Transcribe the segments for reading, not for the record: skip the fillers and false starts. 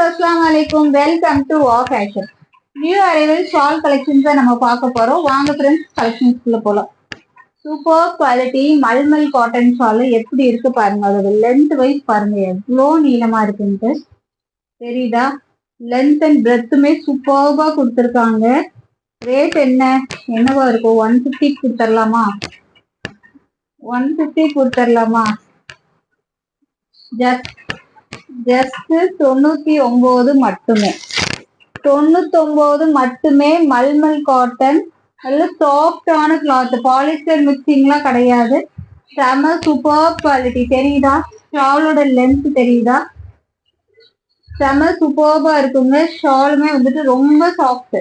अस्सलाम वालेकुम welcome to Wow Fashion new arrival shawl collections நம்ம பார்க்க போறோம். வாங்க ஃப்ரெண்ட்ஸ் கலெக்ஷன்ஸ்குள்ள போலாம். சூப்பர் குவாலிட்டி மல்மல் காட்டன் ஷால் எப்படி இருக்கு பாருங்க. அதோட லென்த் வைஸ் பாருங்க எவ்வளோ நீளமா இருக்குன்ட்டு தெரியுதா. லென்த் அண்ட் பிரெத்துமே சூப்பர்பா கொடுத்துருக்காங்க. ரேட் என்னவா இருக்கும்? 150 கொடுத்துடலாமா? 150 கொடுத்துடலாமா? ஜஸ்ட் 99 மட்டுமே. 99 மட்டுமே. மல்மல் காட்டன், நல்ல சாஃப்டான கிளாத், பாலிஸ்டர் மிக்சிங்லாம் கிடையாது. செம சூப்பர் குவாலிட்டி. தெரியுதா? ஷாலோட லென்த் தெரியுதா? செம சூப்பர்பா இருக்குங்க. ஷாலுமே வந்துட்டு ரொம்ப சாஃப்ட்.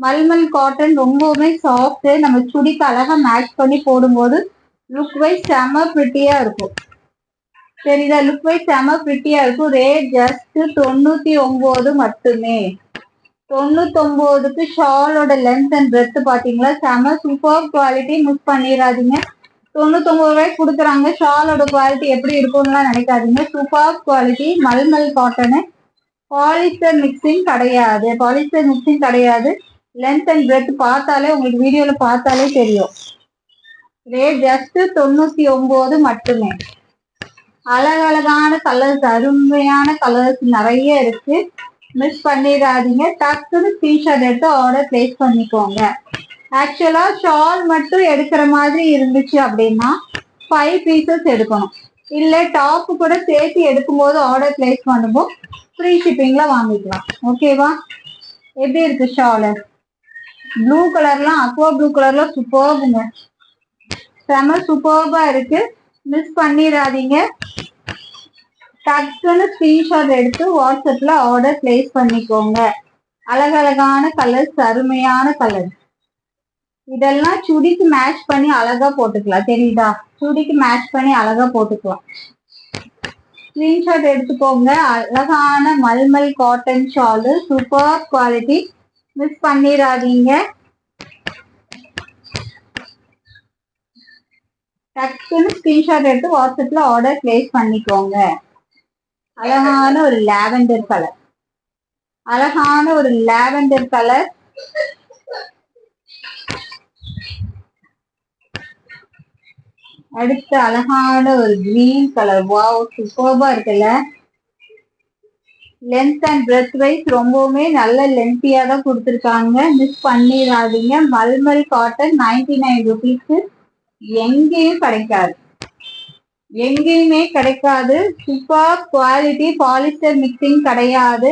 மல்மல் காட்டன் ரொம்பவுமே சாஃப்ட். நம்ம சுடிக்கு அழகா மேட்ச் பண்ணி போடும்போது லுக் வைஸ் செம பிரிட்டியா இருக்கும். சரிதா? லுக் வைஸ் செம பிரிட்டியா இருக்கும். ரேட் ஜஸ்ட் 99 மட்டுமே. 99க்கு ஷாலோட லென்த் அண்ட் பிரெத் பாத்தீங்களா? செம சூப்பர் குவாலிட்டி. மிஸ் பண்ணிடாதீங்க. 99 ரூபாய்க்கு கொடுக்குறாங்க. ஷாலோட குவாலிட்டி எப்படி இருக்கும்லாம் நினைக்காதீங்க. Super quality mulmul cotton. Polyester mixing கிடையாது. பாலிஸ்டர் மிக்சிங் கிடையாது. லென்த் அண்ட் பிரெத் பார்த்தாலே உங்களுக்கு வீடியோல பார்த்தாலே தெரியும். ரேட் ஜஸ்ட் 99 மட்டுமே. அழகழகான கலர்ஸ், அருமையான கலர்ஸ் நிறைய இருக்கு. மிஸ் பண்ணிடாதீங்க. டக்குன்னு ஸ்கிரீன்ஷாட் எடுத்து ஆர்டர் பிளேஸ் பண்ணிக்கோங்க. ஆக்சுவலா ஷால் மட்டும் எடுக்கிற மாதிரி இருந்துச்சு அப்படின்னா 5 பீசஸ் எடுக்கணும். இல்ல டாப் கூட சேர்த்து எடுக்கும்போது ஆர்டர் பிளேஸ் பண்ணும்போது ஃப்ரீ ஷிப்பிங்ல வாங்கிக்கலாம். ஓகேவா? எப்படி இருக்கு ஷாலு? ப்ளூ கலர்லாம், அக்வா ப்ளூ கலர்லாம் சூப்பர்புங்க. செம சூப்பர்பா இருக்கு. மிஸ் பண்ணிடாதீங்க. டக்குன்னு ஸ்கிரீன்ஷாட் எடுத்து வாட்ஸ்அப்ல ஆர்டர் பிளேஸ் பண்ணிக்கோங்க. அழகழகான கலர்ஸ், அருமையான கலர். இதெல்லாம் சுடிக்கு மேட்ச் பண்ணி அழகா போட்டுக்கலாம். தெரியுதா? சுடிக்கு மேட்ச் பண்ணி அழகா போட்டுக்கலாம். ஸ்கிரீன்ஷாட் எடுத்துக்கோங்க. அழகான mulmul cotton Shalu, super quality. Miss பண்ணிடாதீங்க. டக்குன்னு ஸ்கிரீன்ஷாட் எடுத்து வாட்ஸ்அப்ல ஆர்டர் பிளேஸ் பண்ணிக்கோங்க. அழகான ஒரு லாவெண்டர் கலர். அழகான ஒரு லாவெண்டர் கலர். அடுத்து அழகான ஒரு கிரீன் கலர். வாவ், சூப்பர்பா இருக்குல்ல. லென்த் அண்ட் பிரெத் வைஸ் ரொம்பவுமே நல்ல லென்த்தியா தான் கொடுத்துருக்காங்க. மிஸ் பண்ணிடாதீங்க. மல்மல் காட்டன் 99 ருபீஸ்க்கு எங்கேயும் கிடைக்காது. எங்கேயுமே கிடைக்காது. Super quality. பாலிஸ்டர் மிக்சிங் கிடையாது.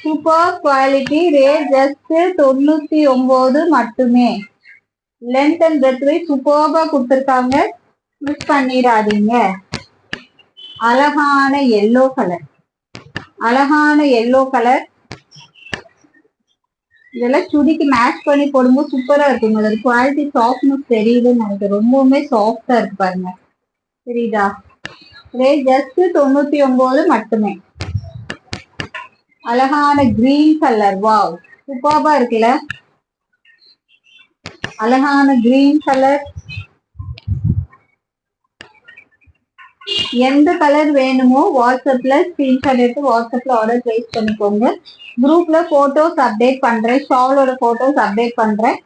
Super quality. ரேட் ஜஸ்ட் 99 மட்டுமே. லென்த் அண்ட் பிரெத் வைஸ் சூப்பர்பா கொடுத்துருக்காங்க. மிஸ் பண்ணிடாதீங்க. அழகான எல்லோ கலர். அழகான எல்லோ கலர். இதெல்லாம் சுடிக்கு மேட்ச் பண்ணி போடும்போது சூப்பரா இருக்குங்க. அதோட குவாலிட்டி சாஃப்ட்னஸ் தெரியுதுன்னு நினைக்கிறேன். ரொம்பவுமே சாஃப்டா இருக்கு பாருங்க. தெரியுதா? ரேட் ஜஸ்ட் 99 மட்டுமே. அழகான கிரீன் கலர். வாவ், சூப்பர்பா இருக்குல்ல. அழகான கிரீன் கலர். எந்த கலர் வேணுமோ வாட்ஸ்அப்ல ஸ்கிரீன்ஷாட் எடுத்து வாட்ஸ்அப்ல ஆர்டர் பிளேஸ் பண்ணிக்கோங்க. குரூப்ல போட்டோஸ் அப்டேட் பண்றேன். ஷாலோட போட்டோஸ் அப்டேட் பண்றேன்.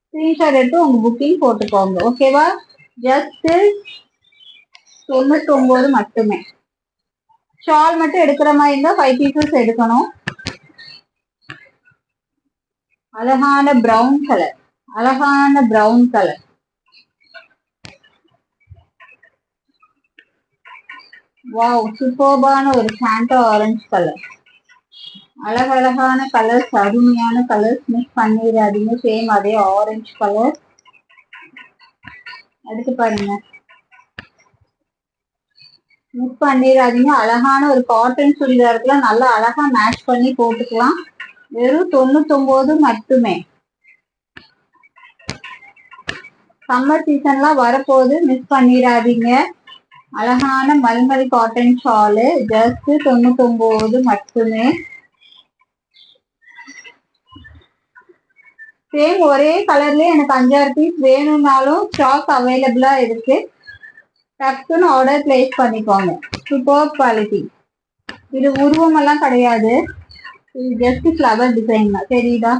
ஸ்கிரீன்ஷாட் எடுத்து உங்க புக்கிங் போட்டுக்கோங்க. ஓகேவா? ஜஸ்ட் 99 மட்டுமே. ஷால் மட்டும் எடுக்கிற மாதிரி இருந்தா 5 பீசஸ் எடுக்கணும். அழகான பிரவுன் கலர். அழகான பிரவுன் கலர். வாவ், சூப்பர்பான ஒரு சாண்டா ஆரஞ்சு கலர். அழகழகான கலர்ஸ், அருமையான கலர்ஸ். மிஸ் பண்ணிடாதீங்க. சேம் அதே ஆரஞ்சு கலர். அடுத்து பாருங்க. மிஸ் பண்ணிடாதீங்க. அழகான ஒரு காட்டன் சுடிதாருக்குலாம் நல்லா அழகா மேட்ச் பண்ணி போட்டுக்கலாம். வெறும் 99 மட்டுமே. சம்மர் சீசன்லாம் வரப்போகுது. மிஸ் பண்ணிடாதீங்க. அழகான மல்மல் காட்டன் ஷாலு ஜஸ்ட் 99 மட்டுமே. சேம் ஒரே கலர்லயே எனக்கு 5-6 பீஸ் வேணும்னாலும் ஸ்டாக் அவைலபிளா இருக்கு. டக்குன்னு ஆர்டர் பிளேஸ் பண்ணிக்கோங்க. Super quality. இது உருவம் எல்லாம் கிடையாது, இது ஜஸ்ட் ஃபிளவர் டிசைன் தான். தெரியுதா?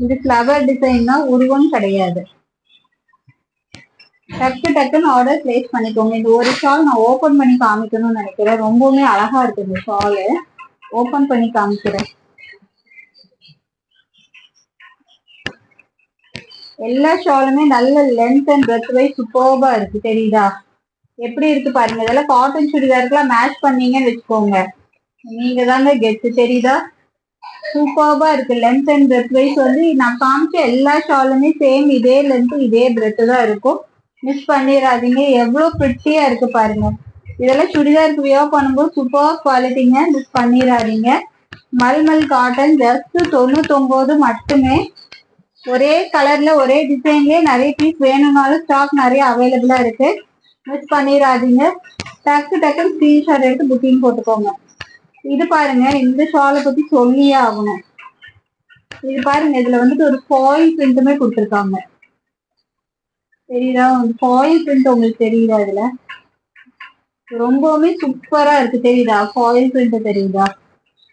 இது ஃபிளவர் டிசைன் தான், உருவம் கிடையாது. டக்கு டக்குன்னு ஆர்டர் பிளேஸ் பண்ணிக்கோங்க. இந்த ஒரு ஷால் நான் ஓபன் பண்ணி காமிக்கணும்னு நினைக்கிறேன். ரொம்பவுமே அழகா இருக்கு இந்த ஷாலு. ஓபன் பண்ணி காமிக்கிறேன். எல்லா ஷாலுமே நல்ல லென்த் அண்ட் பிரெத் வைஸ் சூப்பர்பா இருக்கு. தெரியுதா எப்படி இருக்கு பாருங்க. இதெல்லாம் காட்டன் சுடிதாருக்குலாம் மேட்ச் பண்ணீங்கன்னு வச்சுக்கோங்க, நீங்க தாங்க கெட்டு. தெரியுதா? சூப்பர்பா இருக்கு. லென்த் அண்ட் பிரெத் வைஸ் வந்து நான் காமிச்ச எல்லா ஷாலுமே சேம் இதே லென்த் இதே பிரெத் தான் இருக்கும். மிஸ் பண்ணிடாதீங்க. எவ்வளவு பிரிட்டியா இருக்கு பாருங்க. இதெல்லாம் சுடிதாருக்கு வியர் பண்ணும்போது சூப்பர் குவாலிட்டிங்க. மிஸ் பண்ணிடாதீங்க. மல்மல் காட்டன், ஜஸ்ட் 99 மட்டுமே. ஒரே கலர்ல ஒரே டிசைன்லயே நிறைய பீஸ் வேணும்னாலும் ஸ்டாக் நிறைய அவைலபிளா இருக்கு. மிஸ் பண்ணிடாதீங்க. டக்கு டக்குன்னு ஸ்கிரீன்ஷாட் எடுத்து புக்கிங் போட்டுக்கோங்க. இது பாருங்க, இந்த ஷாலை பத்தி சொல்லியே ஆகணும். இது பாருங்க, இதுல வந்துட்டு ஒரு ஃபாயில் பிரிண்ட்டுமே கொடுத்துருக்காங்க. தெரியுதா? ஃபாயில் பிரிண்ட் உங்களுக்கு தெரியுதா? இதுல ரொம்பவுமே சூப்பரா இருக்கு. தெரியுதா? ஃபாயில் பிரிண்ட் தெரியுதா?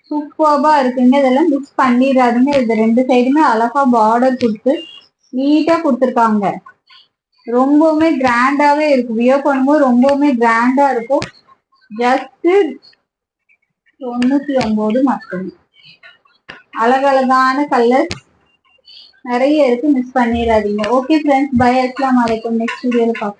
சூப்பர்பா இருக்குங்க. இதெல்லாம் மிஸ் பண்ணிடாதீங்க. இது ரெண்டு சைடுமே அழகா பார்டர் கொடுத்து நீட்டா கொடுத்துருக்காங்க. ரொம்பவுமே கிராண்டாவே இருக்கு. வியர் பண்ணும்போது ரொம்பவுமே கிராண்டா இருக்கும். ஜஸ்ட் 99 மட்டும். அழகழகான கலர் நிறைய இருக்கு. மிஸ் பண்ணிடாதீங்க. Okay friends, bye. அஸ்ஸலாமு அலைக்கும். நெக்ஸ்ட் வீடியோல பார்க்கலாம்.